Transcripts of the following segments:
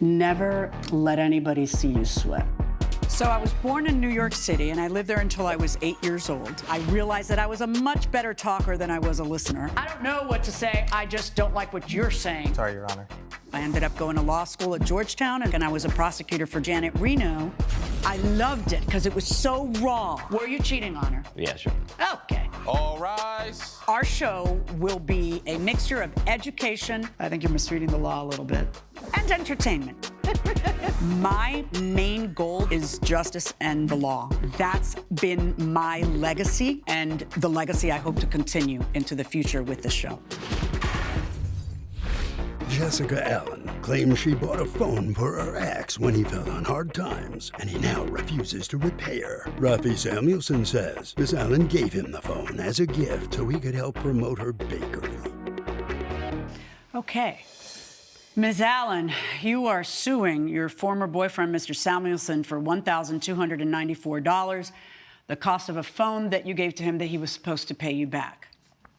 Never let anybody see you sweat. So I was born in New York City, and I lived there until I was 8 years old. I realized that I was a much better talker than I was a listener. I don't know what to say, I just don't like what you're saying. Sorry, Your Honor. I ended up going to law school at Georgetown, and I was a prosecutor for Janet Reno. I loved it because it was so raw. Were you cheating on her? Yeah, sure. Okay. All rise. Our show will be a mixture of education, I think you're misreading the law a little bit, and entertainment. My main goal is justice and the law. That's been my legacy, and the legacy I hope to continue into the future with the show. Jessica Allen claims she bought a phone for her ex when he fell on hard times, and he now refuses to repay her. Rafi Samuelson says Miss Allen gave him the phone as a gift so he could help promote her bakery. Okay. Ms. Allen, you are suing your former boyfriend, Mr. Samuelson, for $1,294, the cost of a phone that you gave to him that he was supposed to pay you back.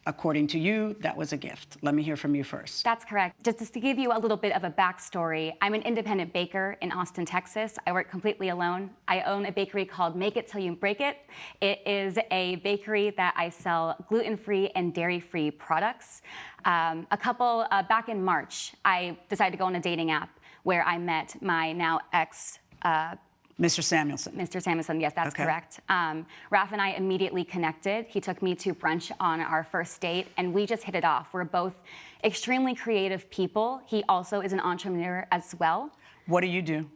According to you, that was a gift. Let me hear from you first. That's correct. Just to give you a little bit of a backstory, I'm an independent baker in Austin, Texas. I work completely alone. I own a bakery called Make It Till You Break It. It is a bakery that I sell gluten-free and dairy-free products. Back in March, I decided to go on a dating app where I met my now ex, Mr. Samuelson. Mr. Samuelson, yes, that's correct. Raf and I immediately connected. He took me to brunch on our first date, and we just hit it off. We're both extremely creative people. He also is an entrepreneur as well. What do you do?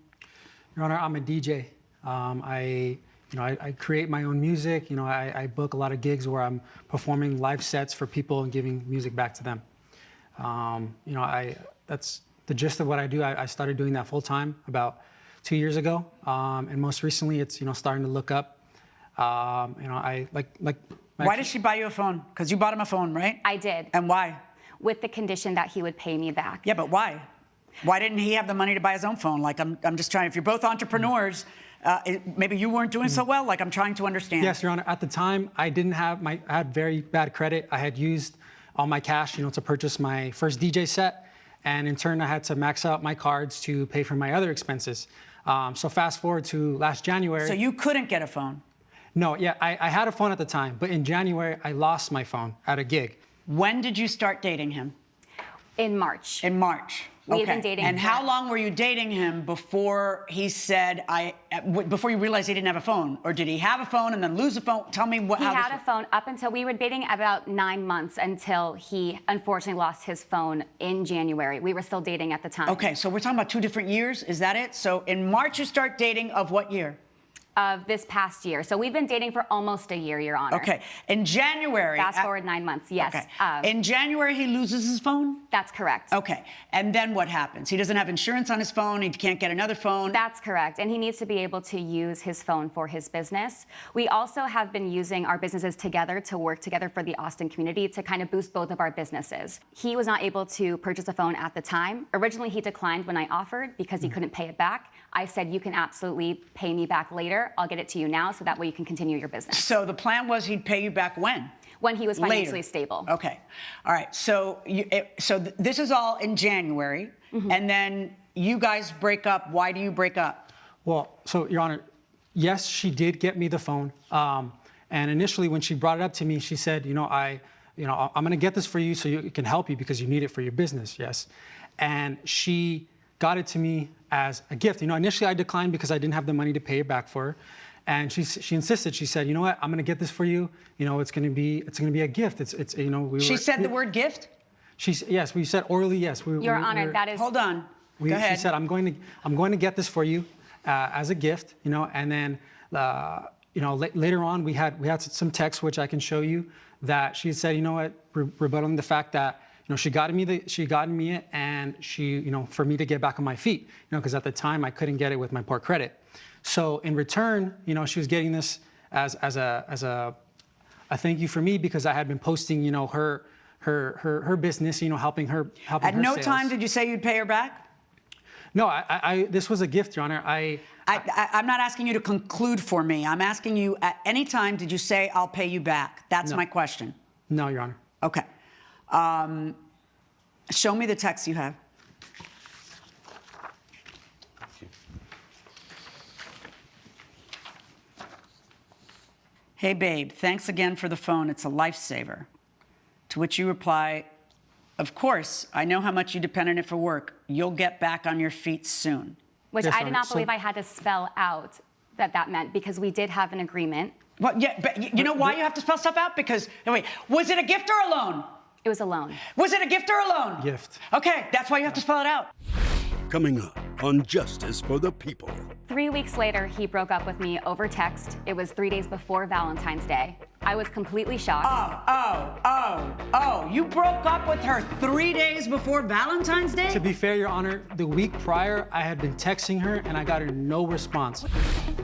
Your Honor, I'm a DJ. I create my own music. I book a lot of gigs where I'm performing live sets for people and giving music back to them. That's the gist of what I do. I started doing that full time about 2 years ago, and most recently, it's starting to look up. Why did she buy you a phone? Because you bought him a phone, right? I did. And why? With the condition that he would pay me back. Yeah, but why? Why didn't he have the money to buy his own phone? Like, I'm just trying. If you're both entrepreneurs, maybe you weren't doing so well. Like, I'm trying to understand. Yes, Your Honor. At the time, I had very bad credit. I had used all my cash, to purchase my first DJ set, and in turn, I had to max out my cards to pay for my other expenses. So fast forward to last January. So you couldn't get a phone? No, yeah, I had a phone at the time, but in January, I lost my phone at a gig. When did you start dating him? In March. In March. We had been dating. And how long were you dating him before he said, before you realized he didn't have a phone? Or did he have a phone and then lose a phone? Tell me what. He had a phone up until we were dating about 9 months until he unfortunately lost his phone in January. We were still dating at the time. Okay, so we're talking about 2 different years. Is that it? So in March you start dating of what year? Of this past year. So we've been dating for almost a year, Your Honor. Okay. In January. Fast forward 9 months, yes. Okay. In January, he loses his phone? That's correct. Okay. And then what happens? He doesn't have insurance on his phone. He can't get another phone. That's correct. And he needs to be able to use his phone for his business. We also have been using our businesses together to work together for the Austin community to kind of boost both of our businesses. He was not able to purchase a phone at the time. Originally, he declined when I offered because he couldn't pay it back. I said, you can absolutely pay me back later. I'll get it to you now so that way you can continue your business. So the plan was he'd pay you back when? When he was financially Later. Stable. Okay. All right. So this is all in January, and then you guys break up. Why do you break up? Well, so Your Honor, yes, she did get me the phone. And initially, when she brought it up to me, she said, I'm going to get this for you so it can help you because you need it for your business. Yes. And she got it to me as a gift. Initially I declined because I didn't have the money to pay it back for her. And she insisted. She said, "You know what? I'm going to get this for you. It's going to be a gift." She said the word gift? Yes, we said orally yes. Your Honor, that is. Hold on. Go ahead. She said, "I'm going to get this for you as a gift." And then later on we had some text which I can show you that she said, "You know what?" Rebutting the fact that she got me it, and for me to get back on my feet, because at the time I couldn't get it with my poor credit. So in return, she was getting this as a thank you for me because I had been posting, her business, helping her. At no time did you say you'd pay her back? No, this was a gift, Your Honor. I'm not asking you to conclude for me. I'm asking you, at any time did you say I'll pay you back? That's my question. No, Your Honor. Okay. Show me the text you have. Hey, babe, thanks again for the phone. It's a lifesaver. To which you reply, of course, I know how much you depend on it for work. You'll get back on your feet soon. Which Yes, I did not so- believe I had to spell out that meant, because we did have an agreement. Well, yeah, but you know why you have to spell stuff out? Because, no, wait, was it a gift or a loan? It was a loan. Was it a gift or a loan? Gift. Okay, that's why you have to spell it out. Coming up on Justice for the People. 3 weeks later, he broke up with me over text. It was 3 days before Valentine's Day. I was completely shocked. Oh, you broke up with her 3 days before Valentine's Day? To be fair, Your Honor, the week prior, I had been texting her and I got her no response.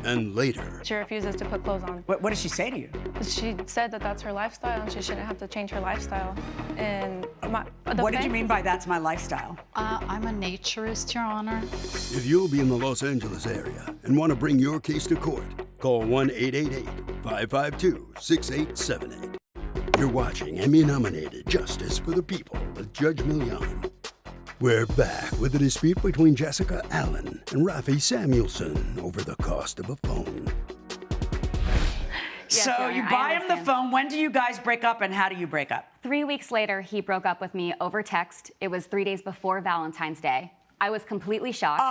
And later, She refuses to put clothes on. What did she say to you? She said that that's her lifestyle and she shouldn't have to change her lifestyle. And What did you mean by that's my lifestyle? I'm a naturist, Your Honor. if you'll be in the Los Angeles area and want to bring your case to court, call 1-888-552-6878. You're watching Emmy-nominated Justice for the People with Judge Milian. We're back with a dispute between Jessica Allen and Rafi Samuelson over the cost of a phone. Yes, So Your you Honor, I buy him the understand. phone. When do you guys break up and how do you break up? 3 weeks later, he broke up with me over text. It was 3 days before Valentine's Day. I was completely shocked.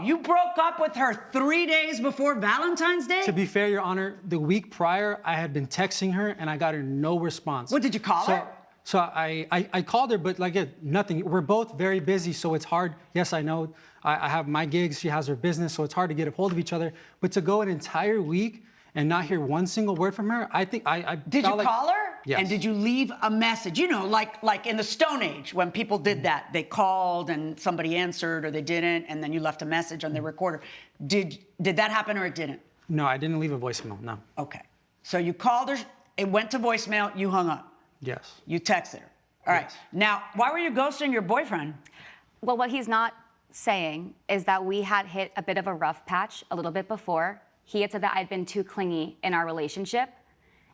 You broke up with her 3 days before Valentine's Day? To be fair, Your Honor, the week prior, I had been texting her and I got her no response. What, did you call her? So I called her, but nothing. We're both very busy, so it's hard. Yes, I know. I have my gigs, she has her business, so it's hard to get a hold of each other. But to go an entire week and not hear one single word from her, I think I Did you felt like- call her? Yes. And did you leave a message? You know, like in the Stone Age when people did that. They called and somebody answered or they didn't, and then you left a message on the recorder. Did that happen or it didn't? No, I didn't leave a voicemail, no. Okay. So you called her, it went to voicemail, you hung up. Yes. You texted her. All right. Yes. Now, why were you ghosting your boyfriend? Well, what he's not saying is that we had hit a bit of a rough patch a little bit before. He had said that I'd been too clingy in our relationship,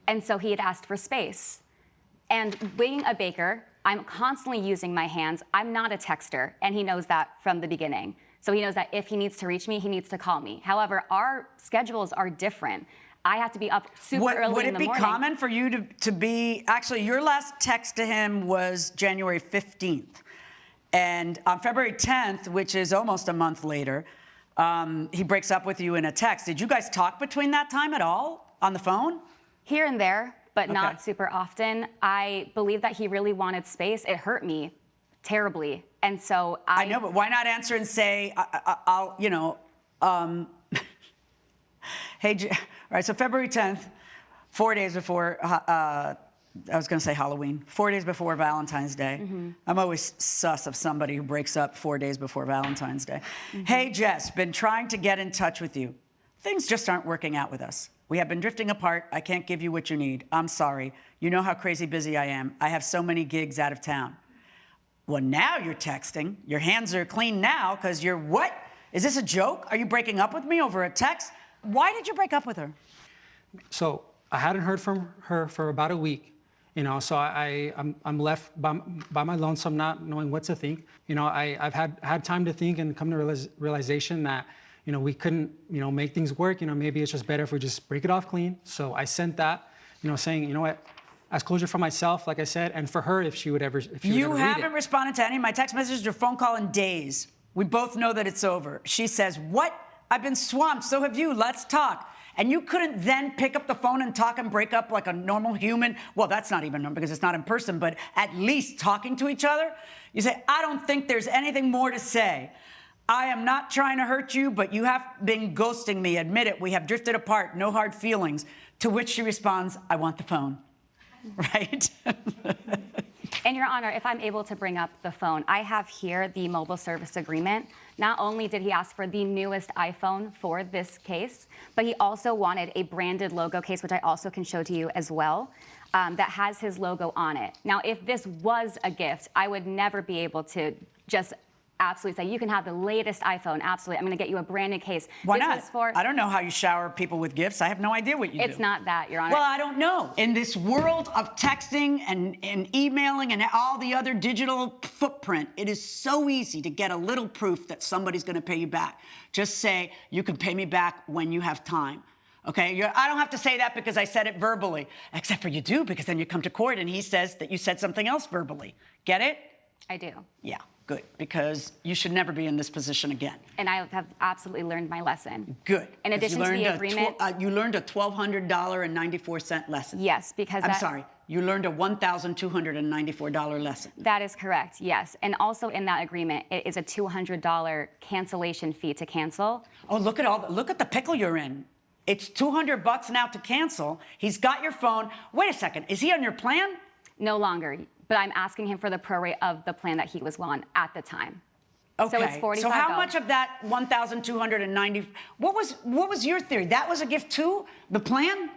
and so he had asked for space. And being a baker, I'm constantly using my hands. I'm not a texter, and he knows that from the beginning. So he knows that if he needs to reach me, he needs to call me. However, our schedules are different. I have to be up super early Would in it the be morning. common for you to be, actually, your last text to him was January 15th. And on February 10th, which is almost a month later, he breaks up with you in a text. Did you guys talk between that time at all on the phone? Here and there, but Okay. not super often. I believe that he really wanted space. It hurt me terribly. And so I know, but why not answer and say, I'll, hey, all right, so February 10th, 4 days before, I was going to say Halloween, 4 days before Valentine's Day. Mm-hmm. I'm always sus of somebody who breaks up 4 days before Valentine's Day. Hey, Jess, been trying to get in touch with you. Things just aren't working out with us. We have been drifting apart. I can't give you what you need. I'm sorry. You know how crazy busy I am. I have so many gigs out of town. Well, now you're texting. Your hands are clean now because you're what? Is this a joke? Are you breaking up with me over a text? Why did you break up with her? So I hadn't heard from her for about a week, so I'm left by my lonesome, not knowing what to think. I've had time to think and come to realization that, we couldn't, make things work. Maybe it's just better if we just break it off clean. So I sent that, saying, you know what, as closure for myself, like I said, and for her, if she would ever, You read haven't it. responded to any of my text messages or phone call in days. We both know that it's over. She says, what? I've been swamped, so have you, let's talk. And you couldn't then pick up the phone and talk and break up like a normal human? Well, that's not even normal because it's not in person, but at least talking to each other? You say, I don't think there's anything more to say. I am not trying to hurt you, but you have been ghosting me. Admit it, we have drifted apart, no hard feelings. To which she responds, I want the phone. Right? And Your Honor, if I'm able to bring up the phone, I have here the mobile service agreement. Not only did he ask for the newest iPhone for this case, but he also wanted a branded logo case, which I also can show to you as well, that has his logo on it. Now, if this was a gift, I would never be able to just absolutely say, you can have the latest iPhone, absolutely. I'm gonna get you a branded case. Why This not? was for, I don't know how you shower people with gifts. I have no idea what you do. it's not that, Your Honor. Well, I don't know. In this world of texting and emailing and all the other digital footprint, it is so easy to get a little proof that somebody's going to pay you back. Just say, you can pay me back when you have time. Okay, I don't have to say that because I said it verbally, except for you do, because then you come to court and he says that you said something else verbally. Get it? I do. Yeah, good, because you should never be in this position again. And I have absolutely learned my lesson. Good. In addition to the agreement, you learned a $1,200.94 lesson. yes, because I'm sorry, you learned a $1,294 lesson. That is correct, yes. And also in that agreement, it is a $200 cancellation fee to cancel. Oh, look at the pickle you're in. It's $200 now to cancel. He's got your phone. Wait a second, is he on your plan? No longer, but I'm asking him for the prorate of the plan that he was on at the time. Okay. So it's $45. So how much of that 1,290? What was your theory? That was a gift too? The plan?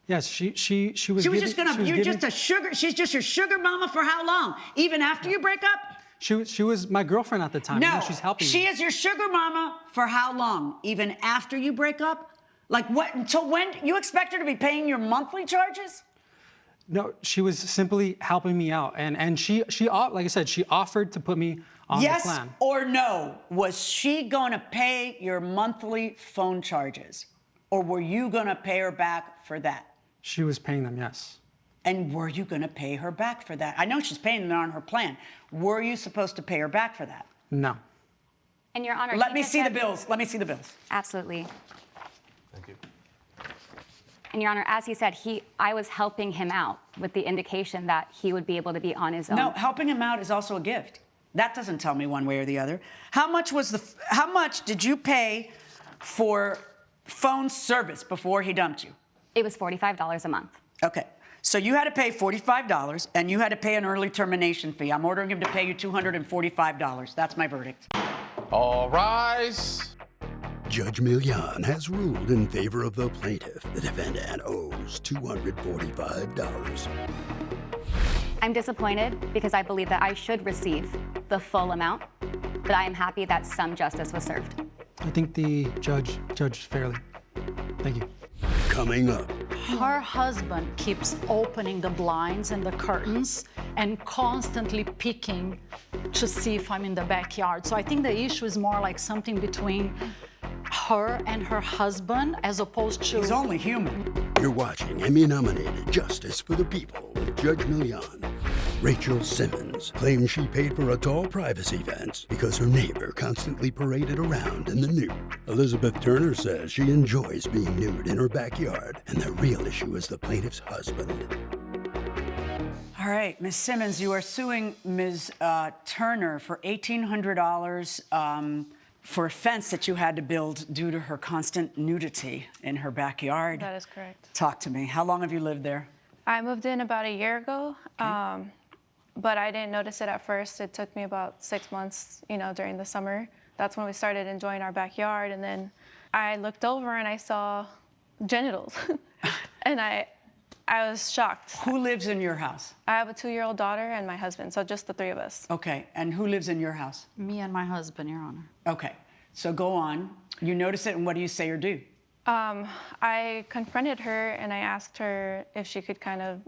Yes, she was. She was just gonna. You're just a sugar. She's just your sugar mama for how long? Even after you break up? She was my girlfriend at the time. No, You know, she's helping she me. is your sugar mama for how long? Even after you break up? Like what? Until when? You expect her to be paying your monthly charges? No, she was simply helping me out, and she like I said, she offered to put me on the plan. Yes or no? Was she gonna pay your monthly phone charges, or were you gonna pay her back for that? She was paying them, yes. And were you gonna pay her back for that? I know she's paying them on her plan. Were you supposed to pay her back for that? No. And Your Honor, Let he me just see the said- bills. Let me see the bills. Absolutely. Thank you. And Your Honor, as he said, I was helping him out with the indication that he would be able to be on his own. No, helping him out is also a gift. That doesn't tell me one way or the other. How much did you pay for phone service before he dumped you? It was $45 a month. Okay. So you had to pay $45 and you had to pay an early termination fee. I'm ordering him to pay you $245. That's my verdict. All rise. Judge Milian has ruled in favor of the plaintiff. The defendant owes $245. I'm disappointed because I believe that I should receive the full amount, but I am happy that some justice was served. I think the judge judged fairly. Thank you. Coming up, Her husband keeps opening the blinds and the curtains and constantly peeking to see if I'm in the backyard. So I think the issue is more like something between her and her husband as opposed to... He's only human. you're watching Emmy-nominated Justice for the People with Judge Milian. Rachel Simmons claims she paid for a tall privacy fence because her neighbor constantly paraded around in the nude. Elizabeth Turner says she enjoys being nude in her backyard, and the real issue is the plaintiff's husband. All right, Ms. Simmons, you are suing Ms. Turner for $1,800 for a fence that you had to build due to her constant nudity in her backyard. That is correct. Talk to me. How long have you lived there? I moved in about a year ago, but I didn't notice it at first. It took me about 6 months, during the summer. That's when we started enjoying our backyard, and then I looked over and I saw genitals, and I was shocked. Who lives in your house? I have a 2-year-old daughter and my husband, so just the three of us. Okay, and who lives in your house? Me and my husband, Your Honor. Okay, so go on. You notice it, and what do you say or do? I confronted her and I asked her if she could kind of,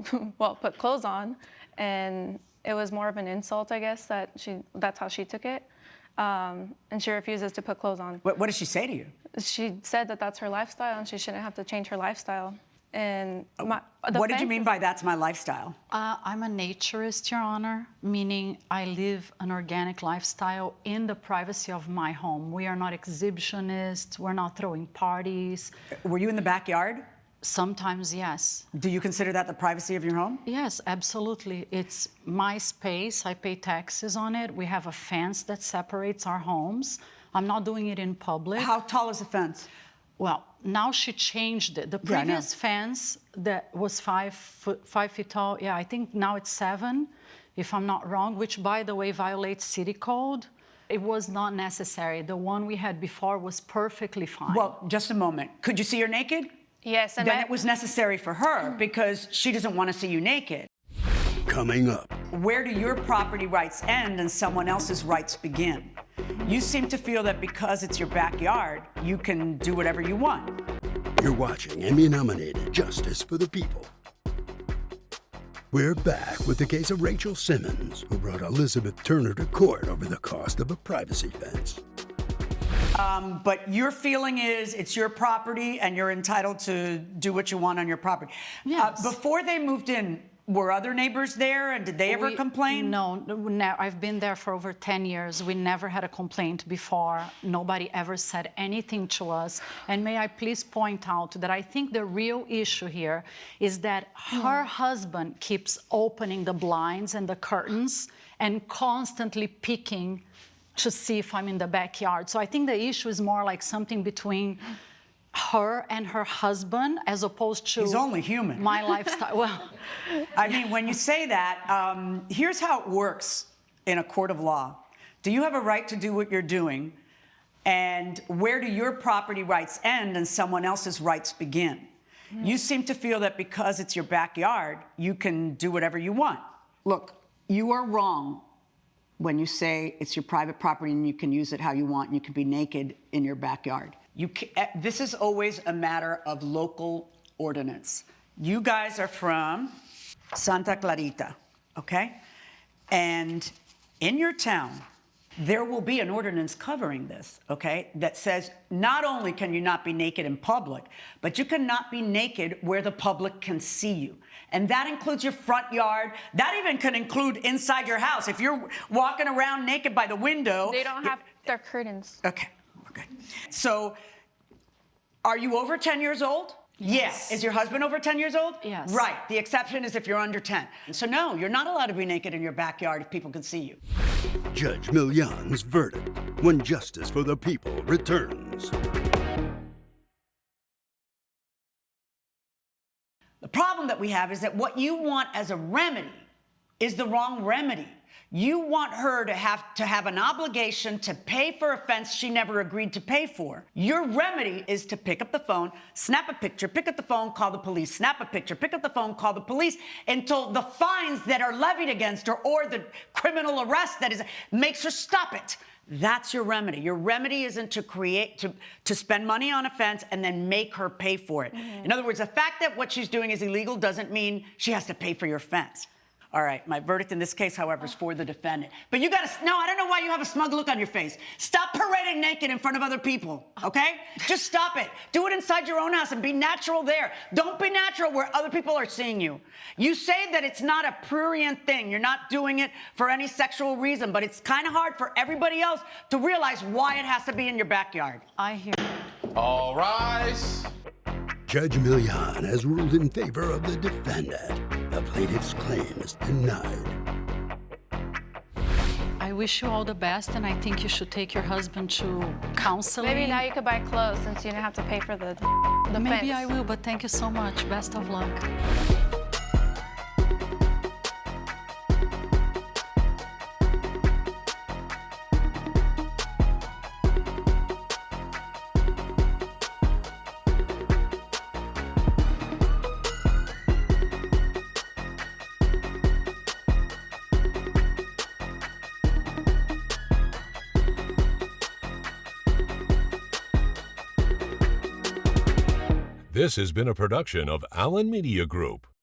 put clothes on, and it was more of an insult, I guess, that's how she took it. And she refuses to put clothes on. What did she say to you? She said that that's her lifestyle and she shouldn't have to change her lifestyle. And What did you mean by that's my lifestyle? I'm a naturist, Your Honor, meaning I live an organic lifestyle in the privacy of my home. We are not exhibitionists. We're not throwing parties. Were you in the backyard? Sometimes, yes. Do you consider that the privacy of your home? Yes, absolutely. It's my space. I pay taxes on it. We have a fence that separates our homes. I'm not doing it in public. How tall is the fence? Well, now she changed it. The previous fence that was 5 feet tall, I think now it's 7, if I'm not wrong, which, by the way, violates city code. It was not necessary. The one we had before was perfectly fine. Well, just a moment. Could you see her naked? yes, and Then it was necessary for her because she doesn't want to see you naked. Coming up, Where do your property rights end and someone else's rights begin? You seem to feel that because it's your backyard, you can do whatever you want. you're watching Emmy-nominated Justice for the People. We're back with the case of Rachel Simmons, who brought Elizabeth Turner to court over the cost of a privacy fence. But your feeling is it's your property and you're entitled to do what you want on your property. Yes. Before they moved in, were other neighbors there and did they ever complain? No, I've been there for over 10 years. We never had a complaint before. Nobody ever said anything to us. And may I please point out that I think the real issue here is that her husband keeps opening the blinds and the curtains and constantly peeking to see if I'm in the backyard. So I think the issue is more like something between her and her husband as opposed to He's only human. my lifestyle. Well, I mean, when you say that, here's how it works in a court of law. Do you have a right to do what you're doing? And where do your property rights end and someone else's rights begin? You seem to feel that because it's your backyard, you can do whatever you want. Look, you are wrong when you say it's your private property and you can use it how you want and you can be naked in your backyard. This is always a matter of local ordinance. You guys are from Santa Clarita, okay? And in your town, there will be an ordinance covering this, okay, that says not only can you not be naked in public, but you cannot be naked where the public can see you. And that includes your front yard. That even can include inside your house. If you're walking around naked by the window. They don't have their curtains. Okay. So, are you over 10 years old? Yes. Is your husband over 10 years old? Yes. Right. The exception is if you're under 10. So no, you're not allowed to be naked in your backyard if people can see you. Judge Milian's verdict when justice for the people returns. The problem that we have is that what you want as a remedy is the wrong remedy. You want her to have an obligation to pay for a fence she never agreed to pay for. Your remedy is to pick up the phone, snap a picture, pick up the phone, call the police, snap a picture, pick up the phone, call the police, until the fines that are levied against her or the criminal arrest that makes her stop it. That's your remedy. Your remedy isn't to spend money on a fence and then make her pay for it. In other words, the fact that what she's doing is illegal doesn't mean she has to pay for your fence. All right, my verdict in this case, however, is for the defendant. But you gotta, no, I don't know why you have a smug look on your face. Stop parading naked in front of other people, okay? Just stop it. Do it inside your own house and be natural there. Don't be natural where other people are seeing you. You say that it's not a prurient thing. You're not doing it for any sexual reason, but it's kind of hard for everybody else to realize why it has to be in your backyard. I hear. All rise. Judge Milian has ruled in favor of the defendant. The plaintiff's claim is denied. I wish you all the best, and I think you should take your husband to counseling. Maybe now you could buy clothes since you didn't have to pay for the Maybe fence. I will, but thank you so much. Best of luck. This has been a production of Allen Media Group.